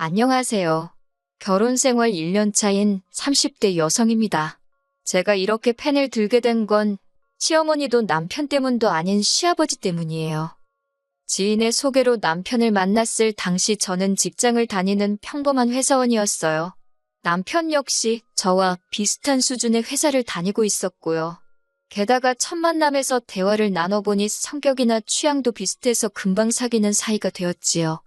안녕하세요. 결혼 생활 1년 차인 30대 여성입니다. 제가 이렇게 펜을 들게 된 건 시어머니도 남편 때문도 아닌 시아버지 때문이에요. 지인의 소개로 남편을 만났을 당시 저는 직장을 다니는 평범한 회사원이었어요. 남편 역시 저와 비슷한 수준의 회사를 다니고 있었고요. 게다가 첫 만남에서 대화를 나눠보니 성격이나 취향도 비슷해서 금방 사귀는 사이가 되었지요.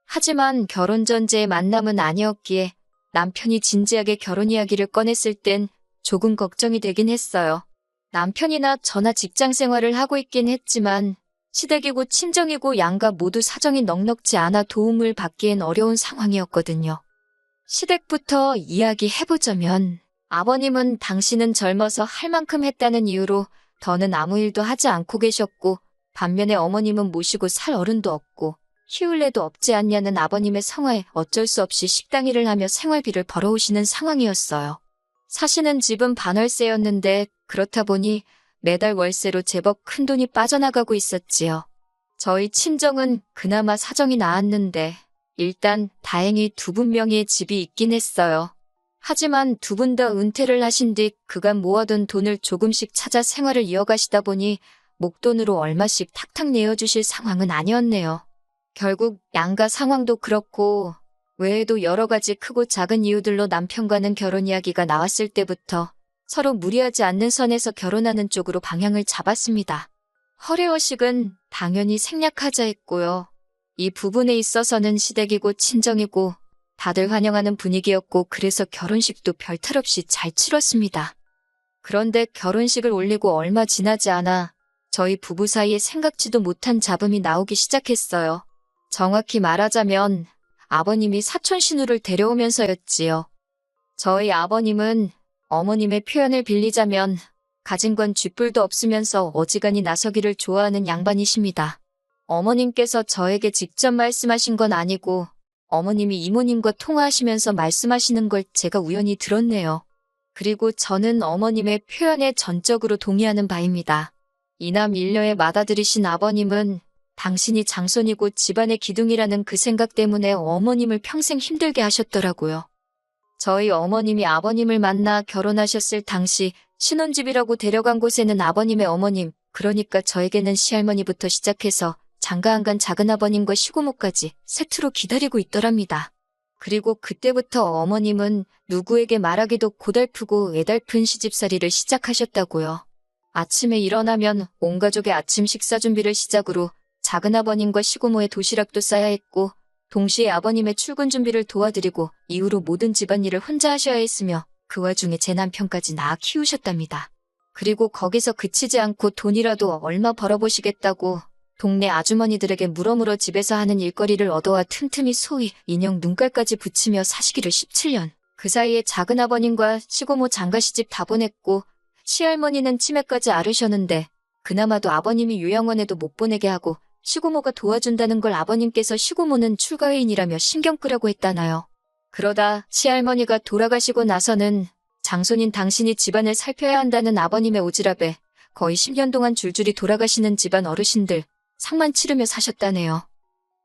하지만 결혼 전제의 만남은 아니었기에 남편이 진지하게 결혼 이야기를 꺼냈을 땐 조금 걱정이 되긴 했어요. 남편이나 저나 직장 생활을 하고 있긴 했지만 시댁이고 친정이고 양가 모두 사정이 넉넉지 않아 도움을 받기엔 어려운 상황이었거든요. 시댁부터 이야기해보자면 아버님은 당신은 젊어서 할 만큼 했다는 이유로 더는 아무 일도 하지 않고 계셨고 반면에 어머님은 모시고 살 어른도 없고 키울래도 없지 않냐는 아버님의 성화에 어쩔 수 없이 식당 일을 하며 생활비를 벌어오시는 상황이었어요. 사시는 집은 반월세였는데 그렇다 보니 매달 월세로 제법 큰 돈이 빠져나가고 있었지요. 저희 친정은 그나마 사정이 나았는데 일단 다행히 두 분 명의의 집이 있긴 했어요. 하지만 두 분 다 은퇴를 하신 뒤 그간 모아둔 돈을 조금씩 찾아 생활을 이어가시다 보니 목돈으로 얼마씩 탁탁 내어주실 상황은 아니었네요. 결국 양가 상황도 그렇고 외에도 여러 가지 크고 작은 이유들로 남편과는 결혼 이야기가 나왔을 때부터 서로 무리하지 않는 선에서 결혼하는 쪽으로 방향을 잡았습니다. 허례허식은 당연히 생략하자 했고요. 이 부분에 있어서는 시댁이고 친정이고 다들 환영하는 분위기였고 그래서 결혼식도 별탈 없이 잘 치렀습니다. 그런데 결혼식을 올리고 얼마 지나지 않아 저희 부부 사이에 생각지도 못한 잡음이 나오기 시작했어요. 정확히 말하자면 아버님이 사촌 신우를 데려오면서였지요. 저희 아버님은 어머님의 표현을 빌리자면 가진 건 쥐뿔도 없으면서 어지간히 나서기를 좋아하는 양반이십니다. 어머님께서 저에게 직접 말씀하신 건 아니고 어머님이 이모님과 통화하시면서 말씀하시는 걸 제가 우연히 들었네요. 그리고 저는 어머님의 표현에 전적으로 동의하는 바입니다. 이남 일녀에 맏아들이신 아버님은 당신이 장손이고 집안의 기둥이라는 그 생각 때문에 어머님을 평생 힘들게 하셨더라고요. 저희 어머님이 아버님을 만나 결혼하셨을 당시 신혼집이라고 데려간 곳에는 아버님의 어머님, 그러니까 저에게는 시할머니부터 시작해서 장가안간 작은아버님과 시고모까지 세트로 기다리고 있더랍니다. 그리고 그때부터 어머님은 누구에게 말하기도 고달프고 애달픈 시집살이를 시작하셨다고요. 아침에 일어나면 온 가족의 아침 식사 준비를 시작으로 작은아버님과 시고모의 도시락도 싸야 했고 동시에 아버님의 출근 준비를 도와드리고 이후로 모든 집안일을 혼자 하셔야 했으며 그 와중에 제 남편까지 낳아 키우셨답니다. 그리고 거기서 그치지 않고 돈이라도 얼마 벌어보시겠다고 동네 아주머니들에게 물어물어 집에서 하는 일거리를 얻어와 틈틈이 소위 인형 눈깔까지 붙이며 사시기를 17년. 그 사이에 작은아버님과 시고모 장가시집 다 보냈고 시할머니는 치매까지 앓으셨는데 그나마도 아버님이 요양원에도 못 보내게 하고 시고모가 도와준다는 걸 아버님께서 시고모는 출가회인이라며 신경 끄라고 했다나요. 그러다 시할머니가 돌아가시고 나서는 장손인 당신이 집안을 살펴야 한다는 아버님의 오지랖에 거의 10년 동안 줄줄이 돌아가시는 집안 어르신들 상만 치르며 사셨다네요.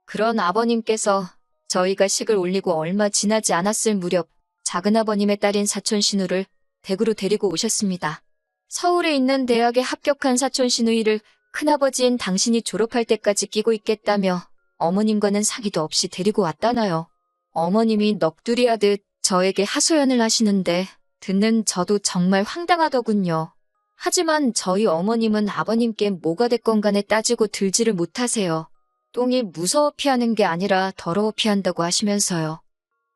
그런 아버님께서 저희가 식을 올리고 얼마 지나지 않았을 무렵 작은아버님의 딸인 사촌 신우를 대구로 데리고 오셨습니다. 서울에 있는 대학에 합격한 사촌 신우이를 큰아버지인 당신이 졸업할 때까지 끼고 있겠다며 어머님과는 상의도 없이 데리고 왔다나요. 어머님이 넋두리하듯 저에게 하소연을 하시는데 듣는 저도 정말 황당하더군요. 하지만 저희 어머님은 아버님께 뭐가 됐건 간에 따지고 들지를 못하세요. 똥이 무서워 피하는 게 아니라 더러워 피한다고 하시면서요.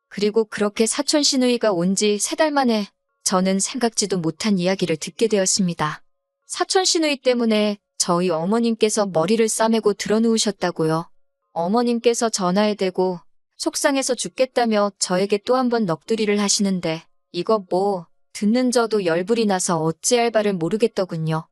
그리고 그렇게 사촌 시누이가 온 지 3달 만에 저는 생각지도 못한 이야기를 듣게 되었습니다. 사촌 시누이 때문에 저희 어머님께서 머리를 싸매고 드러누우셨다고요. 어머님께서 전화에 대고 속상해서 죽겠다며 저에게 또 한 번 넋두리를 하시는데 이거 뭐 듣는 저도 열불이 나서 어찌할 바를 모르겠더군요.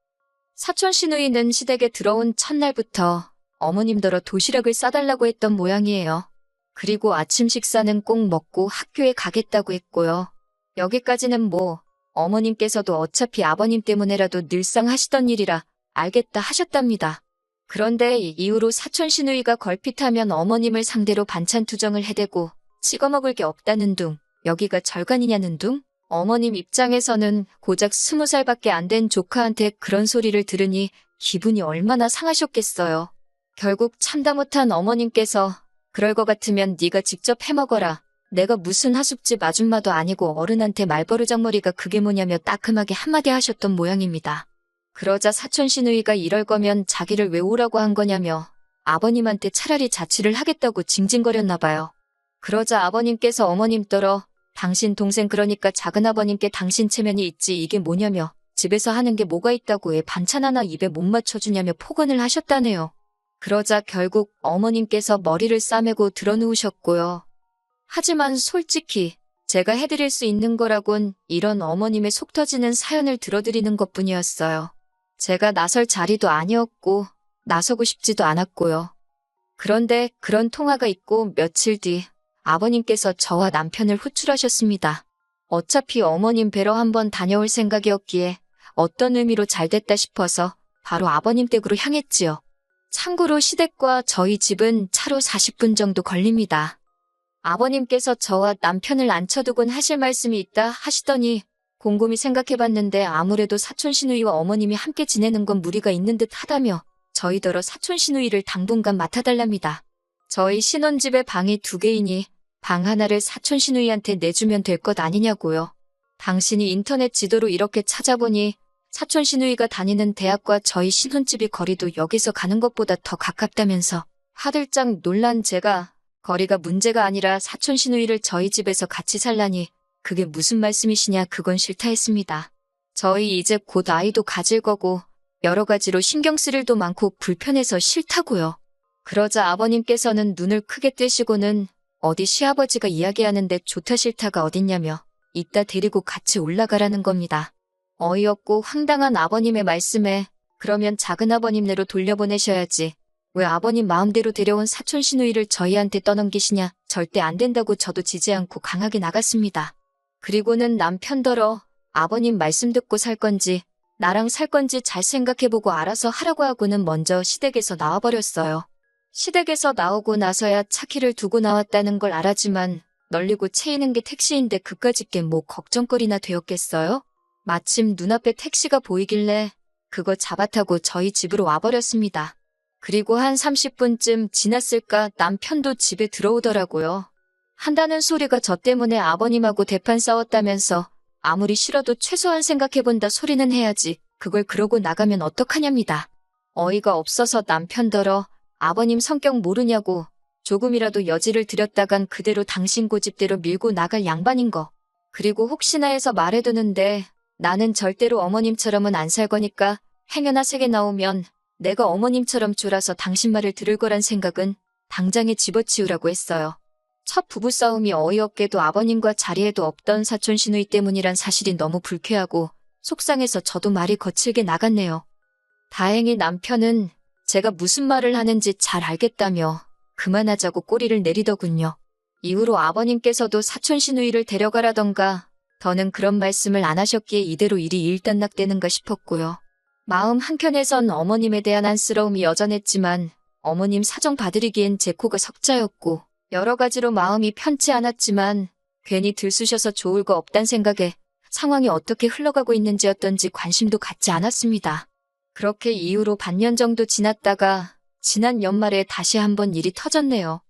사촌 시누이는 시댁에 들어온 첫날부터 어머님더러 도시락을 싸달라고 했던 모양이에요. 그리고 아침 식사는 꼭 먹고 학교에 가겠다고 했고요. 여기까지는 뭐 어머님께서도 어차피 아버님 때문에라도 늘상 하시던 일이라 알겠다 하셨답니다. 그런데 이후로 사촌 시누이가 걸핏하면 어머님을 상대로 반찬 투정을 해대고 찍어먹을 게 없다는 둥, 여기가 절간이냐는 둥? 어머님 입장에서는 고작 20살밖에 안 된 조카한테 그런 소리를 들으니 기분이 얼마나 상하셨겠어요. 결국 참다 못한 어머님께서 그럴 것 같으면 네가 직접 해먹어라. 내가 무슨 하숙집 아줌마도 아니고 어른한테 말버르장머리가 그게 뭐냐며 따끔하게 한마디 하셨던 모양입니다. 그러자 사촌 시누이가 이럴 거면 자기를 왜 오라고 한 거냐며 아버님한테 차라리 자취를 하겠다고 징징거렸나 봐요. 그러자 아버님께서 어머님더러 당신 동생 그러니까 작은아버님께 당신 체면이 있지 이게 뭐냐며 집에서 하는 게 뭐가 있다고 애 반찬 하나 입에 못 맞춰주냐며 폭언을 하셨다네요. 그러자 결국 어머님께서 머리를 싸매고 드러누우셨고요. 하지만 솔직히 제가 해드릴 수 있는 거라곤 이런 어머님의 속 터지는 사연을 들어드리는 것뿐이었어요. 제가 나설 자리도 아니었고 나서고 싶지도 않았고요. 그런데 그런 통화가 있고 며칠 뒤 아버님께서 저와 남편을 호출하셨습니다. 어차피 어머님 뵈러 한번 다녀올 생각이었기에 어떤 의미로 잘됐다 싶어서 바로 아버님 댁으로 향했지요. 참고로 시댁과 저희 집은 차로 40분 정도 걸립니다. 아버님께서 저와 남편을 앉혀두곤 하실 말씀이 있다 하시더니 곰곰이 생각해봤는데 아무래도 사촌 시누이와 어머님이 함께 지내는 건 무리가 있는 듯 하다며 저희더러 사촌 시누이를 당분간 맡아달랍니다. 저희 신혼집에 방이 2개이니 방 하나를 사촌 시누이한테 내주면 될 것 아니냐고요. 당신이 인터넷 지도로 이렇게 찾아보니 사촌 시누이가 다니는 대학과 저희 신혼집이 거리도 역에서 가는 것보다 더 가깝다면서 화들짝 놀란 제가 거리가 문제가 아니라 사촌 시누이를 저희 집에서 같이 살라니 그게 무슨 말씀이시냐 그건 싫다 했습니다. 저희 이제 곧 아이도 가질 거고 여러 가지로 신경 쓸 일도 많고 불편해서 싫다고요. 그러자 아버님께서는 눈을 크게 뜨시고는 어디 시아버지가 이야기하는데 좋다 싫다가 어딨냐며 이따 데리고 같이 올라가라는 겁니다. 어이없고 황당한 아버님의 말씀에 그러면 작은아버님네로 돌려보내셔야지. 왜 아버님 마음대로 데려온 사촌 시누이를 저희한테 떠넘기시냐. 절대 안 된다고 저도 지지 않고 강하게 나갔습니다. 그리고는 남편더러 아버님 말씀 듣고 살 건지 나랑 살 건지 잘 생각해보고 알아서 하라고 하고는 먼저 시댁에서 나와버렸어요. 시댁에서 나오고 나서야 차 키를 두고 나왔다는 걸 알았지만 널리고 채이는 게 택시인데 그까짓 게 뭐 걱정거리나 되었겠어요? 마침 눈앞에 택시가 보이길래 그거 잡아타고 저희 집으로 와버렸습니다. 그리고 한 30분쯤 지났을까 남편도 집에 들어오더라고요. 한다는 소리가 저 때문에 아버님하고 대판 싸웠다면서 아무리 싫어도 최소한 생각해본다 소리는 해야지. 그걸 그러고 나가면 어떡하냐입니다. 어이가 없어서 남편더러 아버님 성격 모르냐고 조금이라도 여지를 들였다간 그대로 당신 고집대로 밀고 나갈 양반인 거. 그리고 혹시나 해서 말해두는데 나는 절대로 어머님처럼은 안 살 거니까 행여나 세게 나오면 내가 어머님처럼 졸아서 당신 말을 들을 거란 생각은 당장에 집어치우라고 했어요. 첫 부부싸움이 어이없게도 아버님과 자리에도 없던 사촌 시누이 때문이란 사실이 너무 불쾌하고 속상해서 저도 말이 거칠게 나갔네요. 다행히 남편은 제가 무슨 말을 하는지 잘 알겠다며 그만하자고 꼬리를 내리더군요. 이후로 아버님께서도 사촌 시누이를 데려가라던가 더는 그런 말씀을 안 하셨기에 이대로 일이 일단락되는가 싶었고요. 마음 한켠에선 어머님에 대한 안쓰러움이 여전했지만 어머님 사정 봐드리기엔 제 코가 석자였고 여러 가지로 마음이 편치 않았지만 괜히 들쑤셔서 좋을 거 없단 생각에 상황이 어떻게 흘러가고 있는지였던지 관심도 갖지 않았습니다. 그렇게 이후로 반년 정도 지났다가 지난 연말에 다시 한번 일이 터졌네요.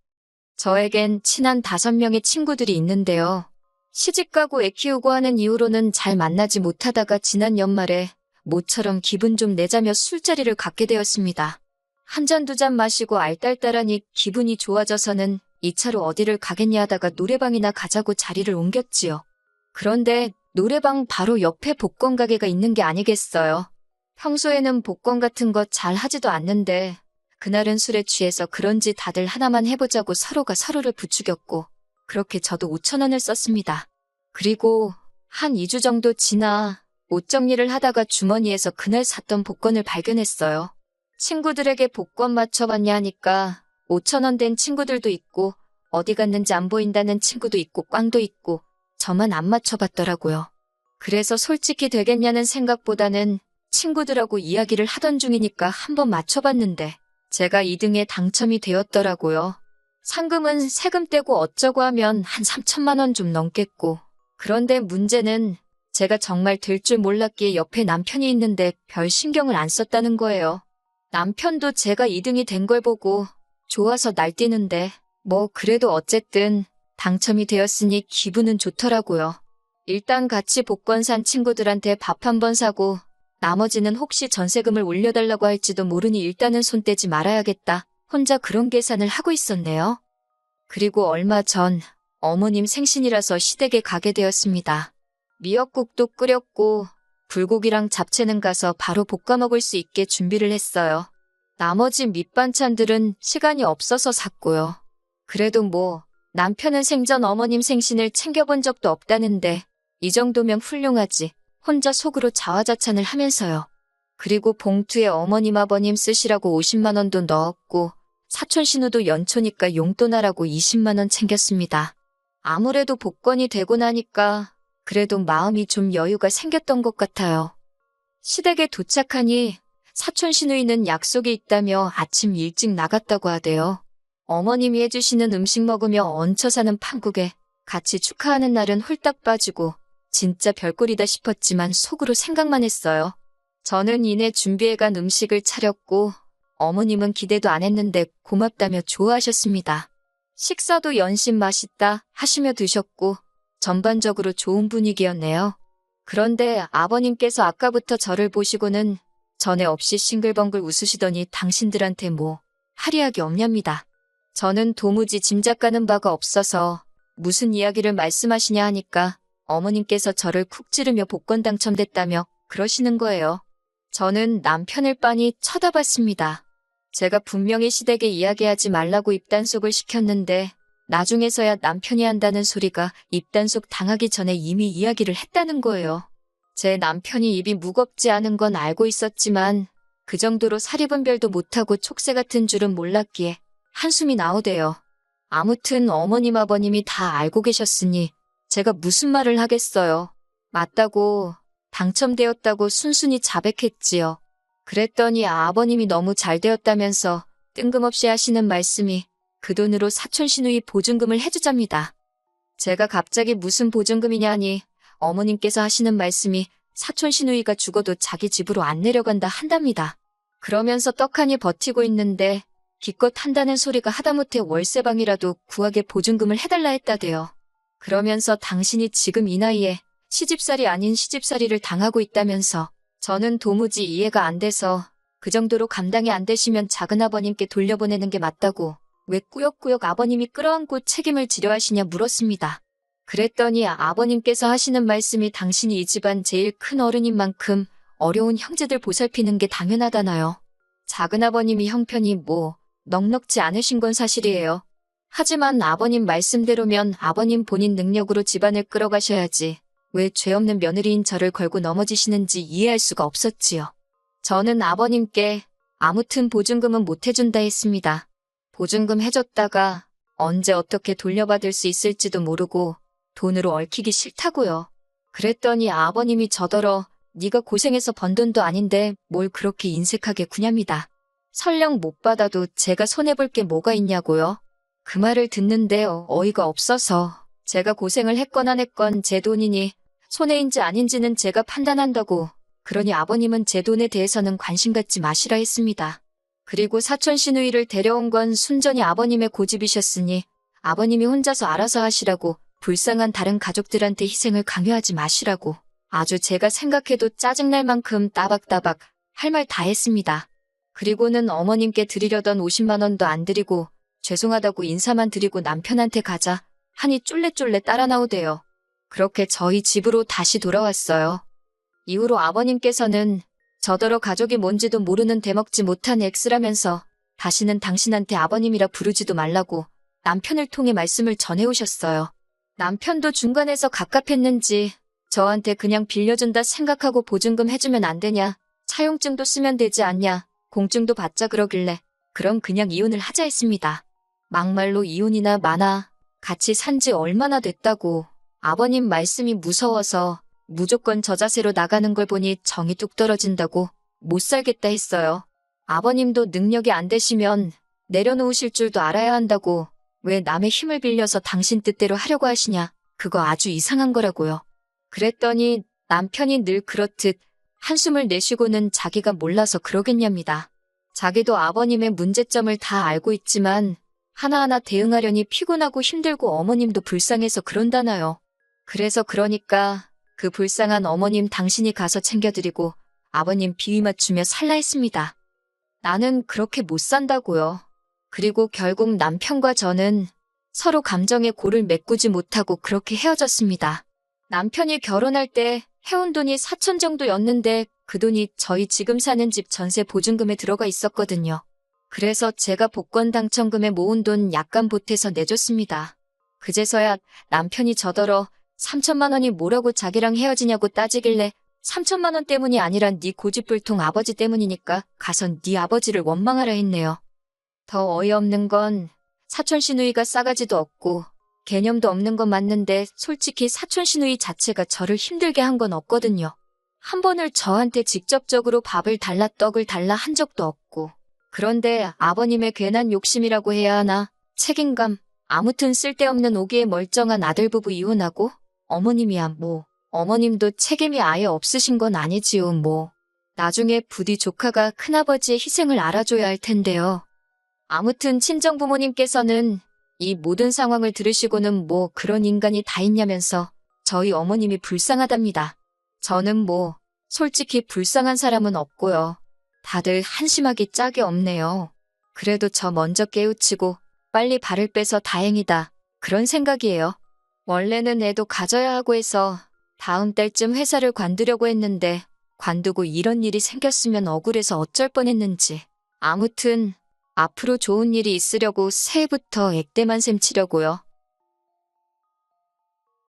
저에겐 친한 5명의 친구들이 있는데요. 시집가고 애 키우고 하는 이후로는 잘 만나지 못하다가 지난 연말에 모처럼 기분 좀 내자며 술자리를 갖게 되었습니다. 한 잔 두 잔 마시고 알딸딸하니 기분이 좋아져서는 2차로 어디를 가겠냐 하다가 노래방이나 가자고 자리를 옮겼지요. 그런데 노래방 바로 옆에 복권 가게가 있는 게 아니겠어요. 평소에는 복권 같은 거 잘 하지도 않는데 그날은 술에 취해서 그런지 다들 하나만 해보자고 서로가 서로를 부추겼고 그렇게 저도 5,000원을 썼습니다. 그리고 한 2주 정도 지나 옷 정리를 하다가 주머니에서 그날 샀던 복권을 발견했어요. 친구들에게 복권 맞춰봤냐 하니까 5,000원 된 친구들도 있고 어디 갔는지 안 보인다는 친구도 있고 꽝도 있고 저만 안 맞춰봤더라고요. 그래서 솔직히 되겠냐는 생각보다는 친구들하고 이야기를 하던 중이니까 한번 맞춰봤는데 제가 2등에 당첨이 되었더라고요. 상금은 세금 떼고 어쩌고 하면 한 3천만 원 좀 넘겠고. 그런데 문제는 제가 정말 될 줄 몰랐기에 옆에 남편이 있는데 별 신경을 안 썼다는 거예요. 남편도 제가 2등이 된 걸 보고 좋아서 날뛰는데 뭐 그래도 어쨌든 당첨이 되었으니 기분은 좋더라고요. 일단 같이 복권 산 친구들한테 밥 한 번 사고 나머지는 혹시 전세금을 올려달라고 할지도 모르니 일단은 손 떼지 말아야겠다. 혼자 그런 계산을 하고 있었네요. 그리고 얼마 전 어머님 생신이라서 시댁에 가게 되었습니다. 미역국도 끓였고 불고기랑 잡채는 가서 바로 볶아 먹을 수 있게 준비를 했어요. 나머지 밑반찬들은 시간이 없어서 샀고요. 그래도 뭐 남편은 생전 어머님 생신을 챙겨본 적도 없다는데 이 정도면 훌륭하지. 혼자 속으로 자화자찬을 하면서요. 그리고 봉투에 어머님 아버님 쓰시라고 50만 원도 넣었고 사촌 신우도 연초니까 용돈 하라고 20만 원 챙겼습니다. 아무래도 복권이 되고 나니까 그래도 마음이 좀 여유가 생겼던 것 같아요. 시댁에 도착하니 사촌 시누이는 약속이 있다며 아침 일찍 나갔다고 하대요. 어머님이 해주시는 음식 먹으며 얹혀 사는 판국에 같이 축하하는 날은 홀딱 빠지고 진짜 별꼴이다 싶었지만 속으로 생각만 했어요. 저는 이내 준비해간 음식을 차렸고 어머님은 기대도 안 했는데 고맙다며 좋아하셨습니다. 식사도 연신 맛있다 하시며 드셨고 전반적으로 좋은 분위기였네요. 그런데 아버님께서 아까부터 저를 보시고는 전에 없이 싱글벙글 웃으시더니 당신들한테 뭐 할이하기 없냐입니다. 저는 도무지 짐작가는 바가 없어서 무슨 이야기를 말씀하시냐 하니까 어머님께서 저를 쿡 찌르며 복권 당첨됐다며 그러시는 거예요. 저는 남편을 빤히 쳐다봤습니다. 제가 분명히 시댁에 이야기하지 말라고 입단속을 시켰는데 나중에서야 남편이 한다는 소리가 입단속 당하기 전에 이미 이야기를 했다는 거예요. 제 남편이 입이 무겁지 않은 건 알고 있었지만 그 정도로 사리분별도 못하고 촉새 같은 줄은 몰랐기에 한숨이 나오대요. 아무튼 어머님 아버님이 다 알고 계셨으니 제가 무슨 말을 하겠어요. 맞다고 당첨되었다고 순순히 자백했지요. 그랬더니 아버님이 너무 잘 되었다면서 뜬금없이 하시는 말씀이 그 돈으로 사촌 시누이 보증금을 해주잡니다. 제가 갑자기 무슨 보증금이냐니 어머님께서 하시는 말씀이 사촌 시누이가 죽어도 자기 집으로 안 내려간다 한답니다. 그러면서 떡하니 버티고 있는데 기껏 한다는 소리가 하다못해 월세방이라도 구하게 보증금을 해달라 했다대요. 그러면서 당신이 지금 이 나이에 시집살이 아닌 시집살이를 당하고 있다면서 저는 도무지 이해가 안 돼서 그 정도로 감당이 안 되시면 작은아버님께 돌려보내는 게 맞다고 왜 꾸역꾸역 아버님이 끌어안고 책임을 지려 하시냐 물었습니다. 그랬더니 아버님께서 하시는 말씀이 당신이 이 집안 제일 큰 어른인 만큼 어려운 형제들 보살피는 게 당연하다나요. 작은아버님이 형편이 뭐 넉넉지 않으신 건 사실이에요. 하지만 아버님 말씀대로면 아버님 본인 능력으로 집안을 끌어가셔야지 왜 죄 없는 며느리인 저를 걸고 넘어지시는지 이해할 수가 없었지요. 저는 아버님께 아무튼 보증금은 못 해준다 했습니다. 보증금 해줬다가 언제 어떻게 돌려받을 수 있을지도 모르고 돈으로 얽히기 싫다고요. 그랬더니 아버님이 저더러 네가 고생해서 번 돈도 아닌데 뭘 그렇게 인색하게 구냐입니다. 설령 못 받아도 제가 손해볼 게 뭐가 있냐고요. 그 말을 듣는데 어이가 없어서 제가 고생을 했건 안 했건 제 돈이니 손해인지 아닌지는 제가 판단한다고 그러니 아버님은 제 돈에 대해서는 관심 갖지 마시라 했습니다. 그리고 사촌 시누이를 데려온 건 순전히 아버님의 고집이셨으니 아버님이 혼자서 알아서 하시라고 불쌍한 다른 가족들한테 희생을 강요하지 마시라고 아주 제가 생각해도 짜증날 만큼 따박따박 할 말 다 했습니다. 그리고는 어머님께 드리려던 50만 원도 안 드리고 죄송하다고 인사만 드리고 남편한테 가자 하니 쫄래쫄래 따라 나오대요. 그렇게 저희 집으로 다시 돌아왔어요. 이후로 아버님께서는 저더러 가족이 뭔지도 모르는 대먹지 못한 X라면서 다시는 당신한테 아버님이라 부르지도 말라고 남편을 통해 말씀을 전해오셨어요. 남편도 중간에서 갑갑했는지 저한테 그냥 빌려준다 생각하고 보증금 해주면 안 되냐, 차용증도 쓰면 되지 않냐, 공증도 받자 그러길래 그럼 그냥 이혼을 하자 했습니다. 막말로 이혼이나 마나 같이 산 지 얼마나 됐다고 아버님 말씀이 무서워서 무조건 저 자세로 나가는 걸 보니 정이 뚝 떨어진다고 못 살겠다 했어요. 아버님도 능력이 안 되시면 내려놓으실 줄도 알아야 한다고 왜 남의 힘을 빌려서 당신 뜻대로 하려고 하시냐? 그거 아주 이상한 거라고요. 그랬더니 남편이 늘 그렇듯 한숨을 내쉬고는 자기가 몰라서 그러겠냐입니다. 자기도 아버님의 문제점을 다 알고 있지만 하나하나 대응하려니 피곤하고 힘들고 어머님도 불쌍해서 그런다나요. 그래서 그러니까 그 불쌍한 어머님 당신이 가서 챙겨드리고 아버님 비위 맞추며 살라 했습니다. 나는 그렇게 못 산다고요. 그리고 결국 남편과 저는 서로 감정의 골을 메꾸지 못하고 그렇게 헤어졌습니다. 남편이 결혼할 때 해온 돈이 4천 정도였는데 그 돈이 저희 지금 사는 집 전세 보증금에 들어가 있었거든요. 그래서 제가 복권 당첨금에 모은 돈 약간 보태서 내줬습니다. 그제서야 남편이 저더러 3천만 원이 뭐라고 자기랑 헤어지냐고 따지길래 3천만 원 때문이 아니라 네 고집불통 아버지 때문이니까 가선 네 아버지를 원망하라 했네요. 더 어이없는 건 사촌 시누이가 싸가지도 없고 개념도 없는 건 맞는데 솔직히 사촌 시누이 자체가 저를 힘들게 한 건 없거든요. 한 번을 저한테 직접적으로 밥을 달라 떡을 달라 한 적도 없고. 그런데 아버님의 괜한 욕심이라고 해야 하나? 책임감. 아무튼 쓸데없는 오기에 멀쩡한 아들 부부 이혼하고 어머님이야 뭐. 어머님도 책임이 아예 없으신 건 아니지요 뭐. 나중에 부디 조카가 큰아버지의 희생을 알아줘야 할 텐데요. 아무튼 친정부모님께서는 이 모든 상황을 들으시고는 뭐 그런 인간이 다 있냐면서 저희 어머님이 불쌍하답니다. 저는 뭐 솔직히 불쌍한 사람은 없고요. 다들 한심하기 짝이 없네요. 그래도 저 먼저 깨우치고 빨리 발을 빼서 다행이다. 그런 생각이에요. 원래는 애도 가져야 하고 해서 다음 달쯤 회사를 관두려고 했는데 관두고 이런 일이 생겼으면 억울해서 어쩔 뻔했는지. 아무튼 앞으로 좋은 일이 있으려고 새해부터 액대만 셈치려고요.